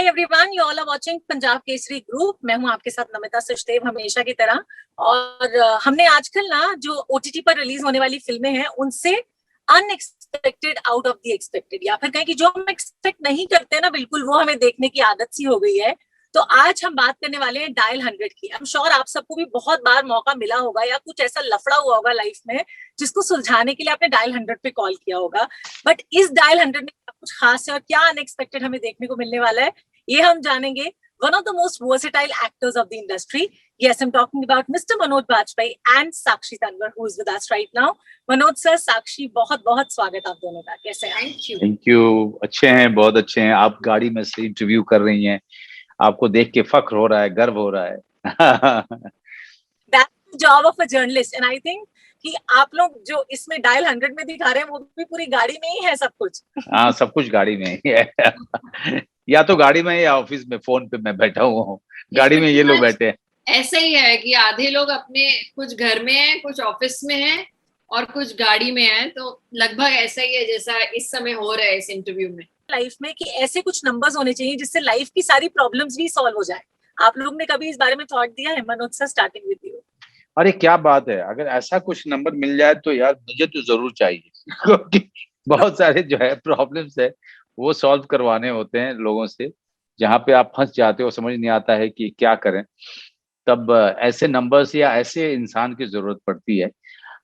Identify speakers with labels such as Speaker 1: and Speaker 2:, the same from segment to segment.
Speaker 1: Hi everyone, you all are watching Punjab Kesari group. मैं हूं आपके साथ नमिता सचदेव, हमेशा की तरह। और हमने आजकल ना जो ओटीटी पर रिलीज होने वाली फिल्में हैं उनसे unexpected out of the expected, या फिर कहें कि जो हम एक्सपेक्ट नहीं करते ना, बिल्कुल वो हमें देखने की आदत सी हो गई है। तो आज हम बात करने वाले हैं डायल 100 की। आई एम श्योर आप सबको भी बहुत बार मौका मिला होगा या कुछ ऐसा लफड़ा हुआ होगा लाइफ में जिसको सुलझाने के लिए आपने डायल 100 पे कॉल किया होगा। बट इस डायल 100 में कुछ खास है और क्या अनएक्सपेक्टेड हमें देखने को मिलने वाला है, ये हम जानेंगे। One of the most versatile actors of the industry, yes, I'm talking about Mr. Manoj Bajpayee and Sakshi Tanwar, who is with us right now. Manoj sir, Sakshi, बहुत बहुत स्वागत आप दोनों का। कैसे हैं?
Speaker 2: Thank you. अच्छे हैं, बहुत अच्छे हैं। आप गाड़ी में से इंटरव्यू कर रही हैं, आपको देख के फख्र हो रहा है, गर्व हो रहा है।
Speaker 1: That's the job of a journalist, and I think कि आप लोग जो इसमें डायल 100 में दिखा रहे हैं वो भी पूरी गाड़ी में ही है सब कुछ।
Speaker 2: हाँ, सब कुछ गाड़ी में ही है। या तो गाड़ी में या ऑफिस में, फोन पे मैं बैठा हुआ हूँ, गाड़ी में ये लोग बैठे हैं।
Speaker 3: ऐसा ही है कि आधे लोग अपने कुछ घर में हैं, कुछ ऑफिस में हैं और कुछ गाड़ी में हैं। तो लगभग ऐसा ही है जैसा इस समय हो रहा है इस इंटरव्यू में।
Speaker 1: लाइफ में कि ऐसे कुछ नंबर्स होने चाहिए जिससे लाइफ की सारी प्रॉब्लम्स भी सॉल्व हो जाए। आप लोग ने कभी इस बारे में थॉट दिया है? Manoj sir, starting with you.
Speaker 2: अरे क्या बात है, अगर ऐसा कुछ नंबर मिल जाए तो यार मुझे तो जरूर चाहिए। क्योंकि बहुत सारे जो है प्रॉब्लम्स है वो सॉल्व करवाने होते हैं लोगों से। जहाँ पे आप फंस जाते हो, समझ नहीं आता है कि क्या करें, तब ऐसे नंबर्स या ऐसे इंसान की जरूरत पड़ती है।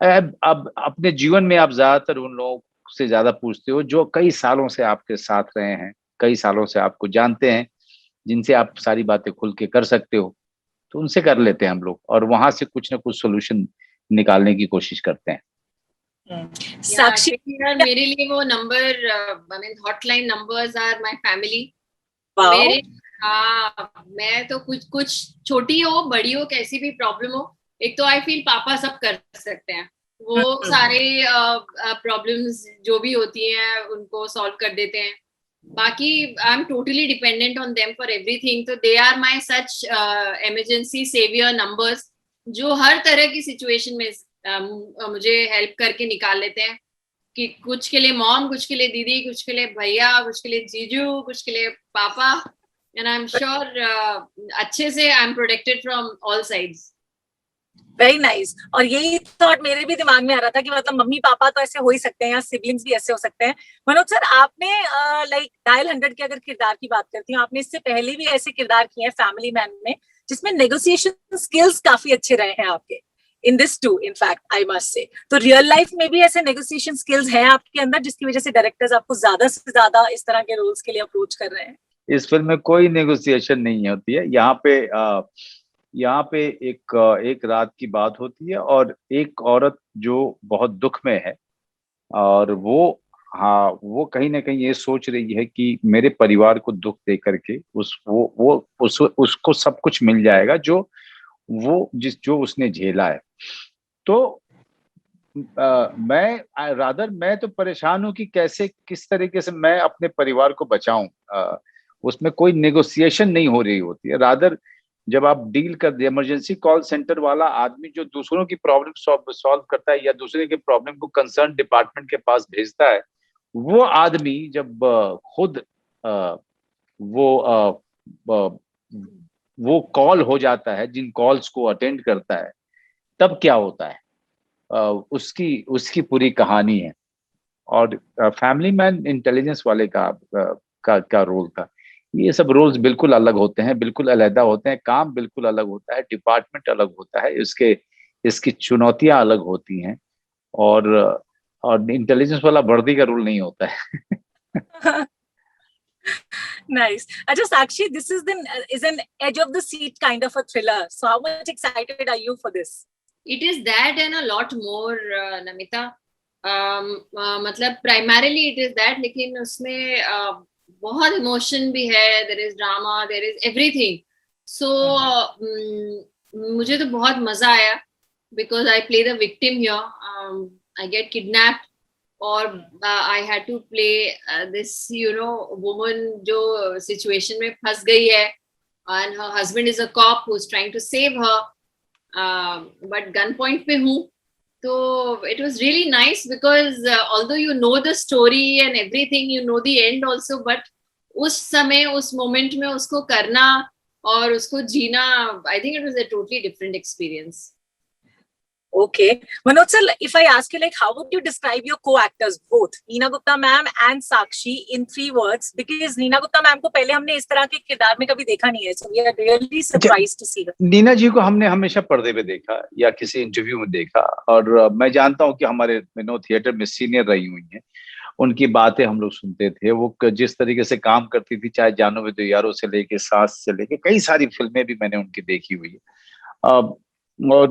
Speaker 2: अब अपने जीवन में आप ज्यादातर उन लोगों से ज्यादा पूछते हो जो कई सालों से आपके साथ रहे हैं, कई सालों से आपको जानते हैं, जिनसे आप सारी बातें खुल के कर सकते हो, तो उनसे कर लेते हैं हम लोग और वहां से कुछ ना कुछ सोल्यूशन निकालने की कोशिश करते हैं।
Speaker 1: साक्षी,
Speaker 3: मेरे लिए वो number, I mean hotline numbers are my family. मेरे मैं तो कुछ छोटी हो बड़ी हो कैसी भी प्रॉब्लम हो, एक तो आई फील पापा सब कर सकते हैं। वो सारे प्रॉब्लम्स जो भी होती हैं उनको सॉल्व कर देते हैं। बाकी I am totally dependent on them for everything. तो they are my such emergency saviour numbers जो हर तरह की सिचुएशन में मुझे हेल्प करके निकाल लेते हैं। कि कुछ के लिए मॉम, कुछ के लिए दीदी, कुछ के लिए भैया, कुछ के लिए जीजू, कुछ के लिए पापा। एंड आई एम श्योर अच्छे से I am protected from all sides.
Speaker 1: Very nice. और यही थॉट मेरे भी दिमाग में आ रहा था कि मतलब मम्मी पापा तो ऐसे हो ही सकते हैं या सिबलिंग्स भी ऐसे हो सकते हैं। मनोज सर, आपने लाइक डायल 100 के अगर किरदार की बात करती हूँ, आपने इससे पहले भी ऐसे किरदार किए हैं फैमिली मैन में जिसमें नेगोशिएशन स्किल्स काफी अच्छे रहे हैं आपके। In this too, in fact I must say. तो रियल लाइफ में भी ऐसे नेगोशिएशन स्किल्स हैं आपके अंदर जिसकी वजह से डायरेक्टर्स आपको ज्यादा से ज्यादा इस तरह के रोल्स के लिए अप्रोच कर रहे हैं?
Speaker 2: इस फिल्म में कोई नेगोशिएशन नहीं होती है। यहाँ पे एक रात की बात होती है और एक औरत जो बहुत दुख में है और वो कहीं ना कहीं ये सोच रही है कि मेरे परिवार को दुख दे करके उसको सब कुछ मिल जाएगा जो उसने झेला है। तो मैं तो परेशान हूं कि कैसे किस तरीके से मैं अपने परिवार को बचाऊं। उसमें कोई नेगोशिएशन नहीं हो रही होती है। रादर जब आप डील कर, इमरजेंसी कॉल सेंटर वाला आदमी जो दूसरों की प्रॉब्लम सॉल्व करता है या दूसरे के प्रॉब्लम को कंसर्न डिपार्टमेंट के पास भेजता है, वो आदमी जब खुद वो कॉल हो जाता है, जिन कॉल्स को अटेंड करता है, तब क्या होता है, उसकी पूरी कहानी है। और फैमिली मैन इंटेलिजेंस वाले का रोल था। ये सब रोल्स बिल्कुल अलग होते हैं, बिल्कुल अलग होते हैं, काम बिल्कुल अलग होता है, डिपार्टमेंट अलग होता है, इसकी चुनौतियां अलग होती हैं। और इंटेलिजेंस वाला वर्दी का रोल नहीं होता है।
Speaker 1: Nice. Acha Sakshi, this is an edge of the seat kind of a thriller. So how much excited are you for this?
Speaker 3: It is that and a lot more, Namita. मतलब primarily it is that, लेकिन उसमें बहुत emotion भी है, there is drama, there is everything. So मुझे तो बहुत मजा आया because I play the victim here. I get kidnapped और I had to play this woman जो situation में फंस गई है and her husband is a cop who's trying to save her, but gunpoint पे हूँ. So it was really nice because although you know the story and everything, you know the end also, but उस समय उस moment में उसको करना और उसको जीना, I think it was a totally different experience.
Speaker 1: Okay. Manoj sir, if I ask you, like, how would you describe your co-actors, both Neena Gupta ma'am and Sakshi, in 3 words? Because Neena Gupta ma'am को पहले हमने इस तरह के किरदार में कभी देखा नहीं है, so we are really surprised to see her.
Speaker 2: Neena जी को हमने हमेशा पर्दे पे देखा या किसी इंटरव्यू में देखा, और मैं जानता हूँ कि हमारे थिएटर में सीनियर रही हुई हैं, उनकी बातें हम लोग सुनते थे. वो जिस तरीके से काम करती थी, चाहे जानो भी तो यारों से लेके सास से लेके कई सारी फिल्में भी मैंने उनकी देखी हुई है. और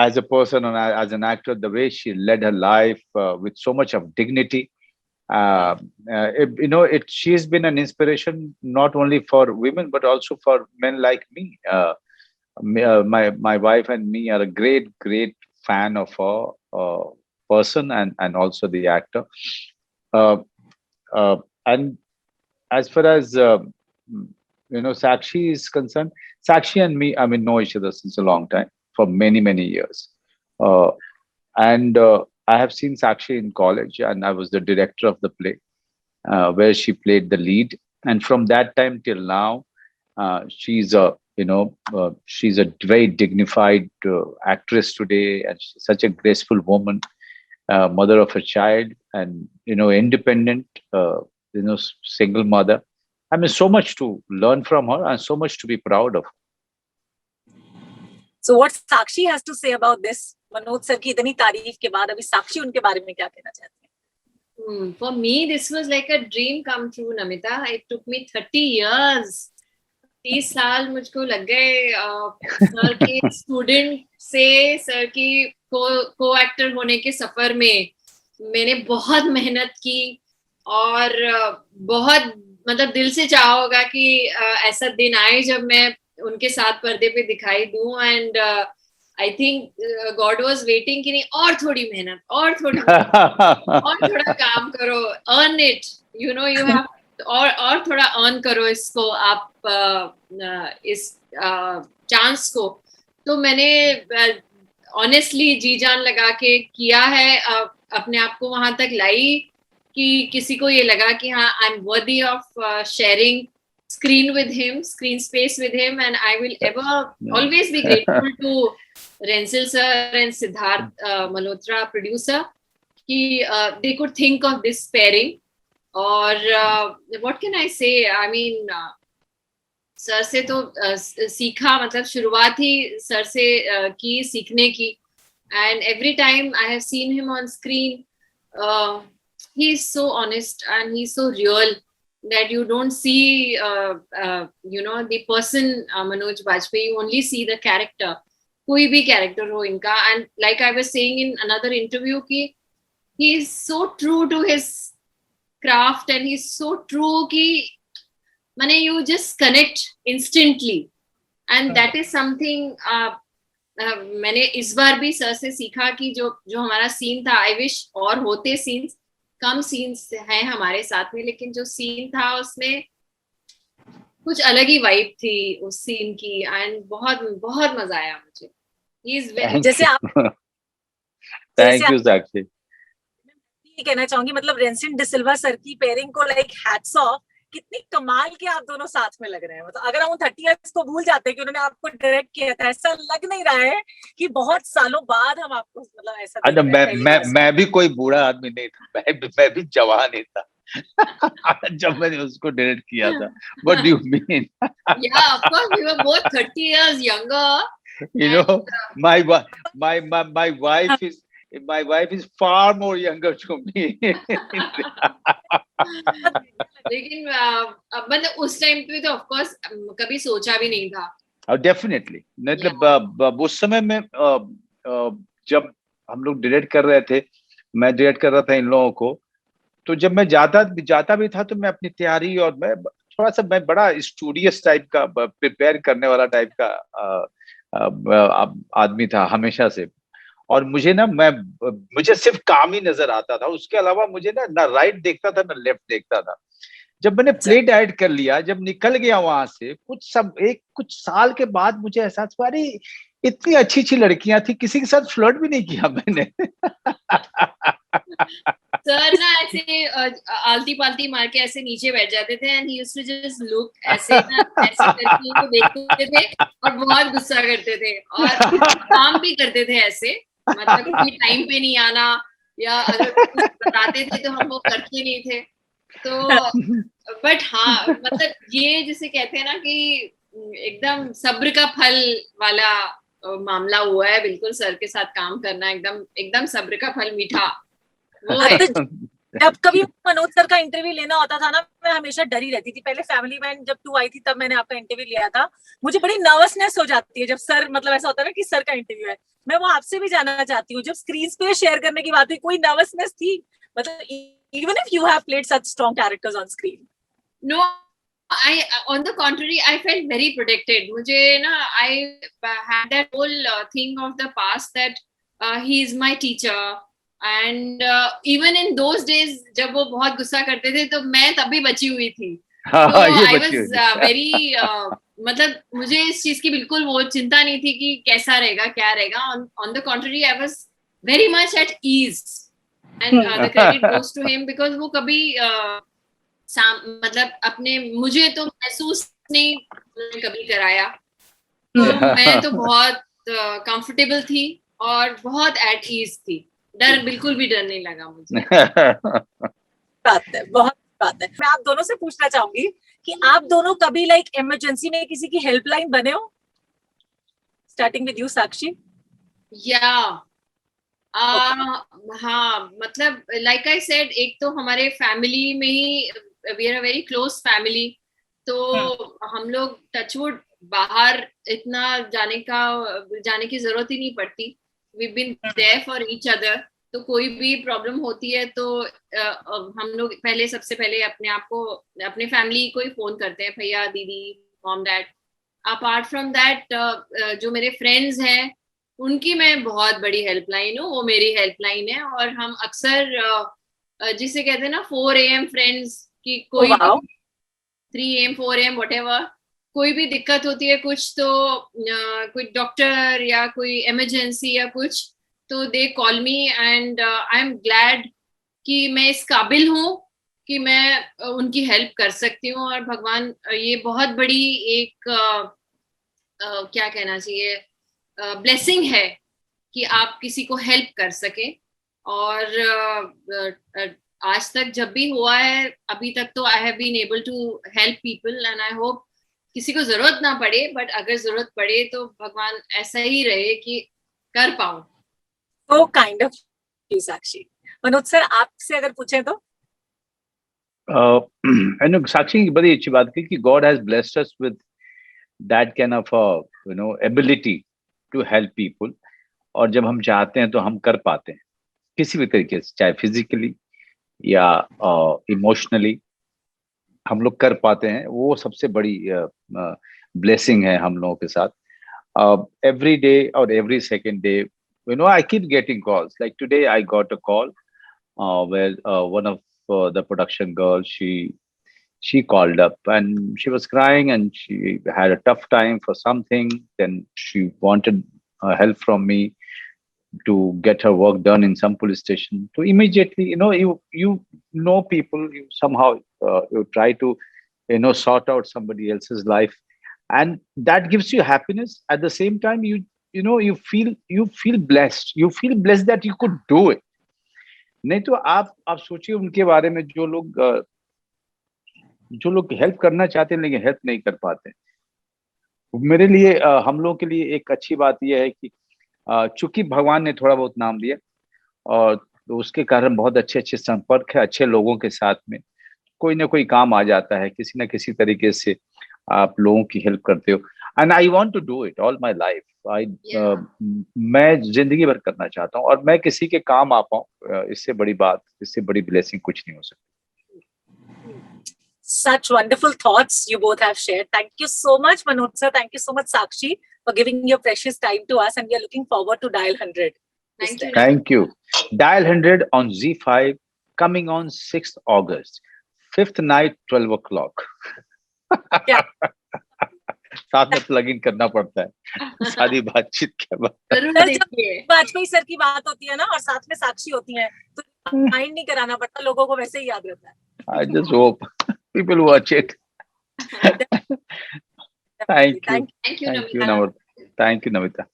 Speaker 2: as a person and as an actor, the way she led her life with so much of dignity, she's been an inspiration not only for women but also for men like me. My wife and me are a great fan of her person and also the actor. And as far as Sakshi is concerned, Sakshi and me, I mean, know each other since a long time, for many years. And I have seen Sakshi in college, and I was the director of the play where she played the lead. And from that time till now, she's a very dignified actress today, and she's such a graceful woman, mother of a child, and independent, single mother. I mean, so much to learn from her and so much to be proud of.
Speaker 1: So what Sakshi has to say about this? Manoj sir की इतनी तारीफ के बाद अभी साक्षी उनके बारे में क्या कहना चाहते हैं?
Speaker 3: For me, this was like a dream come true, Namita. It took me 30 years. 30 साल मुझको लग गए सर के स्टूडेंट से सर की को एक्टर होने के सफर में. मैंने बहुत मेहनत की और बहुत मतलब दिल से चाहा होगा कि ऐसा दिन आए जब मैं उनके साथ पर्दे पे दिखाई दूं. And I think God was waiting कि नहीं और थोड़ी मेहनत और थोड़ा काम करो, अर्न इट, यू हैव और थोड़ा अर्न करो इसको, आप इस चांस को. तो मैंने ऑनेस्टली जी जान लगा के किया है, अपने आप को वहां तक लाई कि किसी को ये लगा कि हाँ, I am worthy of sharing screen with him, screen space with him, and I will always be grateful to Rensil sir and Siddharth Malhotra, producer, कि they could think of this pairing. और what can I say? I mean, sir से तो सीखा, मतलब शुरुआत ही sir से की सीखने की. And every time I have seen him on screen, he is so honest and he is so real that you don't see the person Manoj Bajpayee, you only see the character. कोई भी character हो इनका. And like I was saying in another interview कि he is so true to his craft and he's so true कि माने you just connect instantly, and that is something मैंने इस बार भी सर से सीखा कि जो हमारा सीन था, I wish और होते सीन्स, कम सीन्स हैं हमारे साथ में, लेकिन जो सीन था उसमें कुछ अलग ही वाइब थी उस सीन की. एंड बहुत मजा आया मुझे.
Speaker 1: जैसे आप
Speaker 2: थैंक यू साक्षी.
Speaker 1: ये कहना चाहूंगी, मतलब रेंसिल डिसिल्वा सर की पेयरिंग को लाइक हैट्स ऑफ. कितनी कमाल के आप दोनों साथ में लग रहे हैं. मतलब अगर हम 30 इयर्स को भूल जाते हैं कि उन्होंने आपको डायरेक्ट किया था, ऐसा लग नहीं रहा है कि बहुत सालों बाद हम आपको मतलब ऐसा देख रहे हैं.
Speaker 2: मैं भी कोई बूढ़ा आदमी नहीं था, मैं भी जवान ही था जब मैंने उसको डायरेक्ट किया था. What do you mean?
Speaker 3: Yeah, of course we were both 30 years younger.
Speaker 2: My wife is far more younger to me.
Speaker 3: लेकिन मतलब उस टाइम पे तो ऑफ कोर्स कभी सोचा भी नहीं था.
Speaker 2: डेफिनेटली. मतलब उस समय में जब हम लोग डायरेक्ट कर रहे थे, मैं डायरेक्ट कर रहा था इन लोगों को, तो जब मैं जाता भी था तो मैं अपनी तैयारी और मैं बड़ा स्टूडियस टाइप का, प्रिपेयर करने वाला टाइप का आदमी था हमेशा से. और मुझे सिर्फ काम ही नजर आता था, उसके अलावा मुझे ना राइट देखता था ना लेफ्ट देखता था. जब मैंने प्ले डायरेक्ट कर लिया, जब निकल गया वहां से, कुछ साल के बाद मुझे एहसास हुआ, अरे इतनी अच्छी लड़कियां थी, किसी के साथ फ्लर्ट भी नहीं किया मैंने.
Speaker 3: सर ना ऐसे आलती पालती मार के ऐसे नीचे बैठ जाते थे and he used to just look ऐसे ना, ऐसे करके उनको देखते थे और बहुत गुस्सा करते थे और काम भी करते थे ऐसे, मतलब कि टाइम पे नहीं आना या अगर कुछ बताते थे तो हम वो करते नहीं थे। तो बट हाँ, मतलब ये जिसे कहते हैं ना कि एकदम सब्र का फल वाला मामला हुआ है, बिल्कुल सर के साथ काम करना एकदम एकदम सब्र का फल मीठा वो है।
Speaker 1: जब कभी मनोज सर का इंटरव्यू लेना होता था ना, मैं हमेशा डरी रहती थी। पहले फैमिली मैन जब 2 आई थी तब मैंने आपका इंटरव्यू लिया था, मुझे बड़ी नर्वसनेस हो जाती है जब सर, मतलब ऐसा होता है ना कि सर का इंटरव्यू है। मैं वो आपसे भी जानना चाहती हूँ, जब स्क्रीन पे शेयर करने की बात हुई, कोई नर्वसनेस थी? मतलब even if you have played such strong characters on screen.
Speaker 3: No, on the contrary, I felt very protected. मुझे ना, I had that whole thing of the past that he is my teacher, and even in those days जब वो बहुत गुस्सा करते थे तो मैं तभी बची हुई थी। तो I was very मतलब मुझे इस चीज की बिल्कुल वो चिंता नहीं थी कि कैसा रहेगा क्या रहेगा। On the contrary, I was very much at ease, and the credit goes to him because वो कभी मतलब अपने मुझे तो महसूस नहीं कभी कराया, तो मैं तो बहुत कंफर्टेबल थी और बहुत एट ईज थी। बिल्कुल भी डर नहीं लगा मुझे।
Speaker 1: बात है, बहुत बात है। मैं आप दोनों से पूछना चाहूंगी कि आप दोनों कभी लाइक इमरजेंसी में किसी की हेल्पलाइन बने हो? स्टार्टिंग विद यू साक्षी।
Speaker 3: या हाँ, मतलब लाइक आई सेड, एक तो हमारे फैमिली में ही we are a very close family, तो हम लोग टचवुड बाहर इतना जाने की जरूरत ही नहीं पड़ती। We been there for each other, तो कोई भी प्रॉब्लम होती है तो हम लोग सबसे पहले अपने आप को, अपने फैमिली को ही फोन करते हैं, भैया दीदी mom dad. Apart from that जो मेरे फ्रेंड्स हैं उनकी मैं बहुत बड़ी हेल्पलाइन हूँ, वो मेरी हेल्पलाइन है। और हम अक्सर जिसे कहते हैं ना 4 AM फ्रेंड्स की, कोई 3 AM 4 AM व्हाटएवर, कोई भी दिक्कत होती है कुछ तो कोई डॉक्टर या कोई इमरजेंसी या कुछ, तो they call me and I am glad कि मैं इस काबिल हूँ कि मैं उनकी हेल्प कर सकती हूँ। और भगवान, ये बहुत बड़ी एक क्या कहना चाहिए, ब्लेसिंग है कि आप किसी को हेल्प कर सके। और आज तक जब भी हुआ है अभी तक तो I have been able to help people and I hope किसी को जरूरत ना पड़े, बट अगर जरूरत पड़े तो भगवान ऐसा ही रहे कि कर पाऊं।
Speaker 1: So kind of you, Sakshi. Manoj sir आपसे अगर पूछे तो?
Speaker 2: साक्षी की बड़ी अच्छी बात की कि God has blessed us with that kind of ability to help people, और जब हम चाहते हैं तो हम कर पाते हैं किसी भी तरीके से, चाहे फिजिकली या इमोशनली हम लोग कर पाते हैं। वो सबसे बड़ी ब्लेसिंग है हम लोगों के साथ। एवरी डे और every second day I keep getting calls. Like today I got a call where one of the production girls, she called up and she was crying and she had a tough time for something. Then she wanted help from me to get her work done in some police station. So immediately, you know people, you somehow you try to sort out somebody else's life, and that gives you happiness. At the same time, you feel blessed. You feel blessed that you could do it. नहीं तो आप सोचिए उनके बारे में, जो लोग help करना चाहते हैं लेकिन हेल्प नहीं कर पाते। मेरे लिए हम लोग के लिए एक अच्छी बात यह है कि चूंकि भगवान ने थोड़ा बहुत नाम दिया और तो उसके कारण बहुत अच्छे अच्छे संपर्क है अच्छे लोगों के साथ में, कोई ना कोई काम आ जाता है, किसी ना किसी तरीके से आप लोगों की हेल्प करते हो। And I want to do it all my life. मैं जिंदगी भर करना चाहता हूँ और मैं किसी के काम आ पाऊँ, इससे बड़ी बात, इससे बड़ी ब्लेसिंग कुछ नहीं हो सकती।
Speaker 1: Such wonderful thoughts you both have shared. Thank you so much, Manoj sir. Thank you so much, Sakshi, for giving your precious time to us, and we are looking forward to Dial 100.
Speaker 3: Thank you.
Speaker 2: Dial 100 on Z5, coming on 6th August, 5th night, 12 o'clock. साथ में plug in करना पड़ता है सारी बातचीत के बाद।
Speaker 1: Vajpayee sir की बात होती है ना और साथ में साक्षी होती है, तो माइंड नहीं कराना पड़ता, लोगों को वैसे ही याद रहता है।
Speaker 2: I just hope people watch it. Thank you.
Speaker 3: Thank you,
Speaker 2: Thank you,
Speaker 3: Namita.
Speaker 2: Namita. Thank you, Namita.